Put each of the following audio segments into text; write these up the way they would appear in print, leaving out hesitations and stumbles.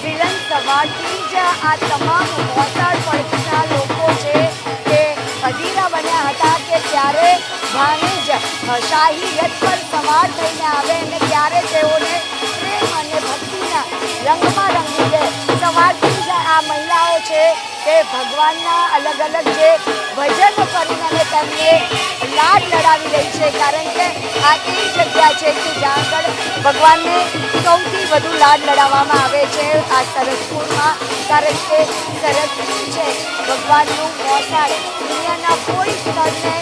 Villain સવારથી જ આ તમામ મોસાળ પડખના લોકો છે તે અધીરા બન્યા હતા કે ત્યારે ભાણેજ શાહી રથ પર સવાર થઈને આવે અને ત્યારે તેઓને પ્રેમ અને ભક્તિના રંગમાં રંગી દે. સવારથી જ આ મહિલાઓ છે તે ભગવાનના અલગ અલગ જે ભજનો કરીને અને તેમને લાડ લડાવી રહી છે, કારણ કે આ એવી જગ્યા છે કે જ્યાં આગળ ભગવાનને સૌથી વધુ લાડ લડાવવામાં આવે છે આ સરસપુરમાં, કારણ કે સરસપુર છે ભગવાનનું મોસાળ. દુનિયાના કોઈ સ્થળને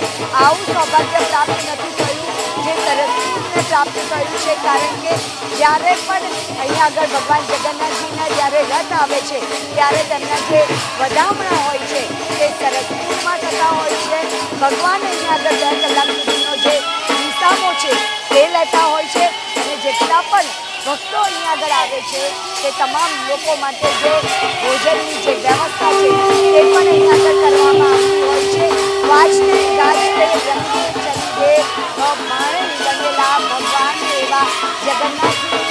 આવું સૌભાગ્ય પ્રાપ્ત નથી થયું જે સરસપુરને પ્રાપ્ત થયું છે, કારણ કે જ્યારે પણ અહીંયા આગળ ભગવાન જગન્નાથજીના જ્યારે રથ આવે છે ત્યારે તેમના જે વધામણા હોય છે તે સરસપુરમાં થતા હોય છે. ભગવાન અહીંયા આગળ 2 કલાક સુધીનો જે વિસામો છે તે લેતા હોય છે અને જેટલા પણ ભક્તો અહીંયા આગળ આવે છે તે તમામ લોકો માટે જે ભોજનની જે વ્યવસ્થા છે તે પણ અહીંયા આગળ કરવામાં આવતી હોય છે. વાજતે ગાજતે રંગે ચંગે માણે રંગેલા ભગવાન એવા જગન્નાથજી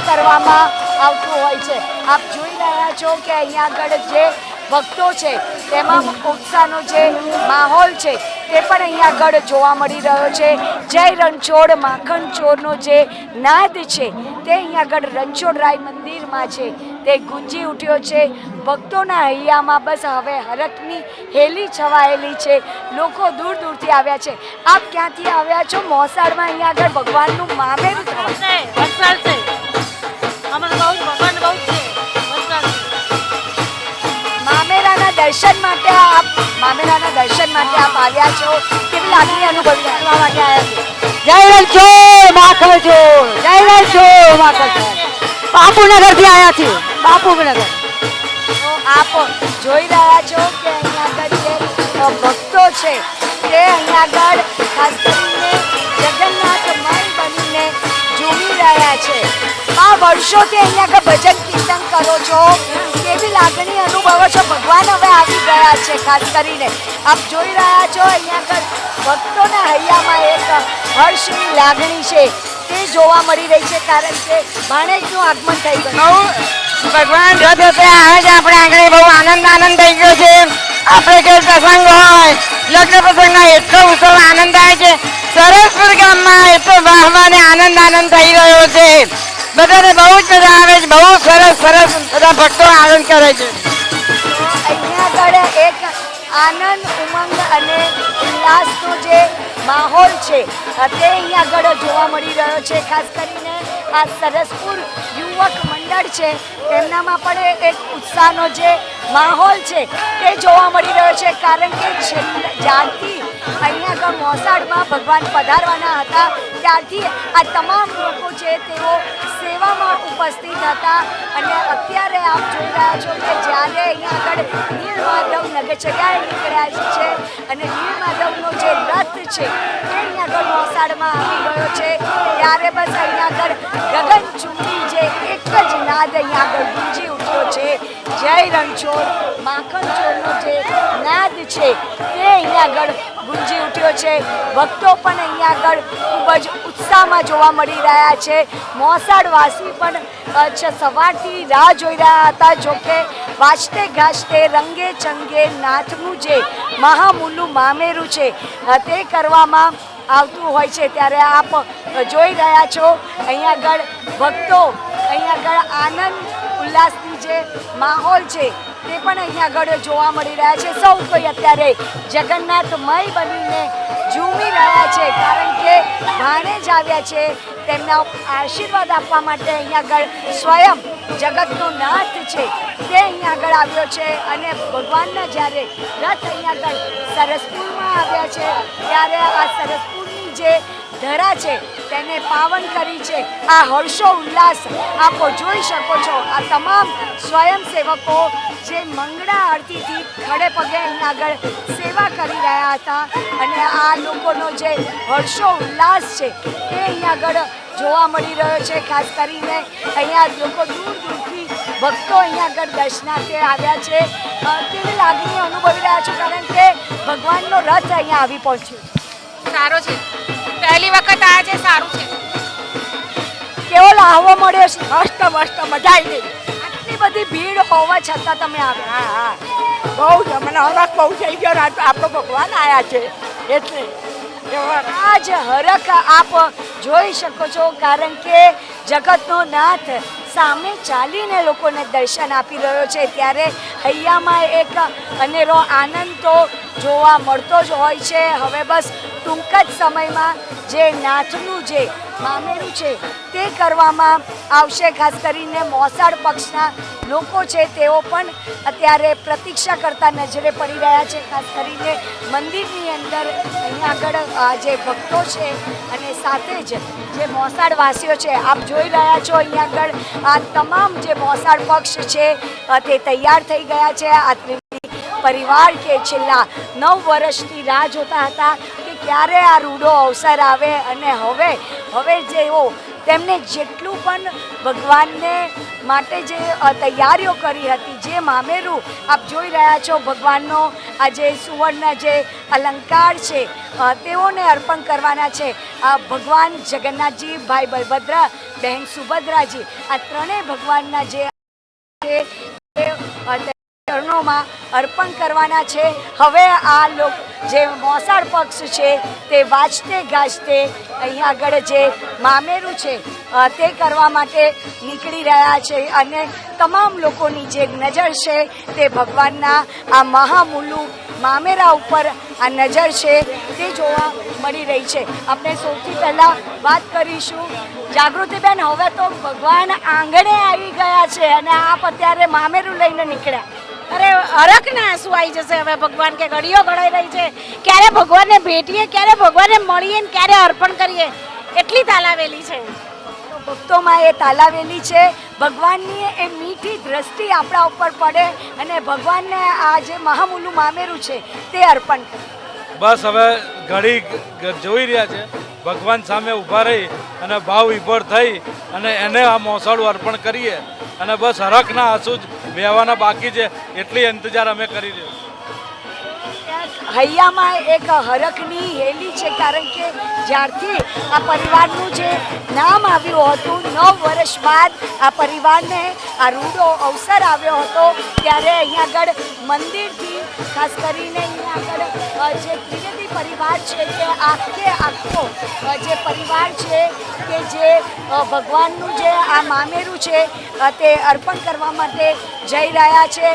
કરવામાં આવતું હોય છે. આપ જોઈ રહ્યા છો કે અહીંયા આગળ જે ભક્તો છે તેમાં ઉત્સાહનો જે માહોલ છે તે પણ અહીંયા આગળ જોવા મળી રહ્યો છે. જય રણછોડ માખણ ચોરનો જે નાદ છે તે અહીંયા આગળ રણછોડરાય મંદિરમાં છે તે ગુંજી ઉઠ્યો છે. ભક્તોના હૈયામાં બસ હવે હરખની હેલી છવાયેલી છે. લોકો દૂર દૂરથી આવ્યા છે. આપ ક્યાંથી આવ્યા છો? મોસાળમાં અહીંયા આગળ ભગવાનનું મામેરું થવાનું મામેરાના દર્શન માટે આપ આવ્યા છો. કેવી લાગણી અનુભવી કરવા માટે આવ્યા છો? જય રણછોડ માખણ ચોર, જય રણછોડ માખણ ચોર. બાપુનગરથી આવ્યા છીએ, બાપુનગર. તો આપ જોઈ રહ્યા છો કે અહીંયા આગળ જે ભક્તો છે તે અહીંયા આગળ ખાસ કરીને જગન્નાથમય બનીને ઝૂમી રહ્યા છે. આ વર્ષોથી અહીંયા આગળ ભજન કીર્તન કરો છો, કેવી લાગણી અનુભવો છો? ભગવાન હવે આવી ગયા છે. ખાસ કરીને આપ જોઈ રહ્યા છો અહીંયા આગળ ભક્તોના હૈયામાં એક હર્ષની લાગણી છે તે જોવા મળી રહી છે, કારણ કે ભાણેજનું આગમન થઈ ગયું. ભગવાન રથ રથે આવે છે આપણે આગળ, બહુ આનંદ થઈ ગયો છે. આપણે કે પ્રસંગ હોય લગ્ન પ્રસંગના એટલો ઉત્સવ આનંદ થાય છે. સરસપુર ગામમાં એટલો વાહવા ને આનંદ થઈ રહ્યો છે. બધાને બહુ જ મજા આવે છે. બહુ સરસ બધા ભક્તો આનંદ કરે છે. અહીંયા આગળ એક આનંદ ઉમંગ અને ઉલ્લાસનો જે માહોલ છે તે અહીંયા આગળ જોવા મળી રહ્યો છે. ખાસ કરીને આ સરસપુર યુવક મંડળ છે તેમનામાં પણ એક ઉત્સાહનો જે માહોલ છે તે જોવા મળી રહ્યો છે, કારણ કે જ્યારથી અહીંયા આગળ મોસાળમાં ભગવાન પધારવાના હતા ત્યારથી આ તમામ લોકો છે તેઓ સેવામાં ઉપસ્થિત હતા. અને અત્યારે આપ જોઈ રહ્યા છો કે જ્યારે અહીંયા આગળ નીલમાધવ નગરચર્યાએ નીકળ્યા છે અને નીલમાધવનો જે રથ છે તે અહીંયા આગળ મોસાળમાં આવી ગયો છે, ત્યારે બસ અહીંયા આગળ ગગનચુંબી જે એક જ નાદ અહીંયા આગળ ગુંજી ઉઠ્યો છે. જય રણછોડ માખણ ચોરનો જે નાદ છે તે અહીંયા આગળ ગુંજી ઉઠ્યો છે. ભક્તો પણ અહીંયા આગળ ખૂબ જ ઉત્સાહમાં જોવા મળી રહ્યા છે. મોસાળવાસી પણ સવારથી રાહ જોઈ રહ્યા હતા. જોકે વાજતે ગાજતે રંગે ચંગે નાથનું જે મહામૂલું મામેરું છે તે કરવામાં આવતું હોય છે, ત્યારે આપ જોઈ રહ્યા છો અહીંયા આગળ ભક્તો અહીંયા આગળ આનંદ ઉલ્લાસની જે માહોલ છે તે પણ અહીંયા આગળ જોવા મળી રહ્યા છે. સૌ કોઈ અત્યારે જગન્નાથમય બનીને ઝૂમી રહ્યા છે, કારણ કે ભાણેજ આવ્યા છે તેમના આશીર્વાદ આપવા માટે. અહીંયા આગળ સ્વયં જગતનો નાથ છે તે અહીંયા આગળ આવ્યો છે અને ભગવાનના જ્યારે રથ અહીંયા આગળ સરસપુરમાં આવ્યા છે ત્યારે આ સરસપુરની જે ધરા છે તેને પાવન કરી છે. આ હર્ષો ઉલ્લાસ આપ જોઈ શકો છો. આ તમામ સ્વયંસેવકો જે મંગળા આરતીથી ખડે પગે અહીંયા આગળ સેવા કરી રહ્યા હતા અને આ લોકોનો જે હર્ષો ઉલ્લાસ છે તે અહીંયા આગળ જોવા મળી રહ્યો છે. ખાસ કરીને અહીંયા લોકો દૂર દૂરથી ભક્તો અહીંયા આગળ દર્શનાર્થે આવ્યા છે. કેવી લાગણી અનુભવી રહ્યા છો, કારણ કે ભગવાનનો રથ અહીંયા આવી પહોંચ્યો? સારો છે, પહેલી વખત આવ્યા છે, સારું છે. કેવો લાહવો મળ્યો છે? મસ્ત મસ્ત મજા આવી ગઈ. આટલી બધી ભીડ હોવા છતાં તમે આવ્યા. હા હા બહુ જ મને હરખ બહુ થઈ ગયો ને આપણો ભગવાન આવ્યા છે એટલે આ જ હરખ આપ જોઈ શકો છો, કારણ કે જગતનો નાથ સામે ચાલીને લોકોને દર્શન આપી રહ્યો છે, ત્યારે હૈયામાં એક અનેરો આનંદ તો જોવા મળતો જ હોય છે. હવે બસ ટૂંક જ સમયમાં જે નાથનું જે મામેરું છે તે કરવામાં આવશે. ખાસ કરીને મોસાળ પક્ષના લોકો છે તેઓ પણ અત્યારે પ્રતીક્ષા કરતા નજરે પડી રહ્યા છે. ખાસ કરીને મંદિરની અંદર અહીંયા આગળ જે ભક્તો છે અને સાથે જ જે મોસાળ વાસીઓ છે, આપ જોઈ રહ્યા છો અહીંયા આગળ આ તમામ જે મોસાળ પક્ષ છે તે તૈયાર થઈ ગયા છે. આ ત્રિવેદી પરિવાર કે છેલ્લા 9 વર્ષથી રાહ જોતા હતા કે ક્યારે આ રૂડો અવસર આવે, અને હવે જેઓ તેમને જેટલું પણ ભગવાનને માટે જે તૈયારીઓ કરી હતી, જે મામેરું આપ જોઈ રહ્યા છો, ભગવાનનો આ જે સુવર્ણ જે અલંકાર છે તેઓને અર્પણ કરવાના છે. આ ભગવાન જગન્નાથજી, ભાઈ બલભદ્ર, બહેન સુભદ્રાજી, આ ત્રણેય ભગવાનના જે ચરણોમાં અર્પણ કરવાના છે. હવે આ જે મોસાળ પક્ષ છે તે વાજતે ગાજતે અહીંયા આગળ જે મામેરું છે તે કરવા માટે નીકળી રહ્યા છે, અને તમામ લોકોની જે નજર છે તે ભગવાનના આ મહામૂલું મામેરા ઉપર આ નજર છે તે જોવા મળી રહી છે. આપણે સૌથી પહેલાં વાત કરીશું જાગૃતિબેન, હવે તો ભગવાન આંગણે આવી ગયા છે અને આપ અત્યારે મામેરું લઈને નીકળ્યા. અરે હરખ ને આંસુ આવી જશે હવે. ભગવાન કે ઘડીઓ ઘડાઈ રહી છે, ક્યારે ભગવાનને ભેટીએ, ક્યારે ભગવાનને મળીએ ને ક્યારે અર્પણ કરીએ, એટલી તાલાવેલી છે. તો ભક્તોમાં એ તાલાવેલી છે. ભગવાનની એ મીઠી દ્રષ્ટિ આપણા ઉપર પડે અને ભગવાનને આ જે મહામૂલું મામેરું છે તે અર્પણ કરે. બસ હવે ઘડી જોઈ રહ્યા છે, ભગવાન સામે ઊભા રહી અને ભાવ વિભોર થઈ અને એને આ મોસાળું અર્પણ કરીએ, અને બસ હરખના આંસુ જ વહેવાના બાકી છે, એટલી ઇંતજાર અમે કરી રહ્યા. હૈયામાં એક હરખની હેલી છે, કારણ કે જ્યારથી આ પરિવારનું જે નામ આવ્યું હતું, 9 વર્ષ બાદ આ પરિવારને આ રૂડો અવસર આવ્યો હતો, ત્યારે અહીંયા આગળ મંદિરથી ખાસ કરીને અહીંયા આગળ જે ત્રિવેદી પરિવાર છે તે આખો જે પરિવાર છે કે જે ભગવાનનું જે આ મામેરું છે તે અર્પણ કરવા માટે જઈ રહ્યા છે.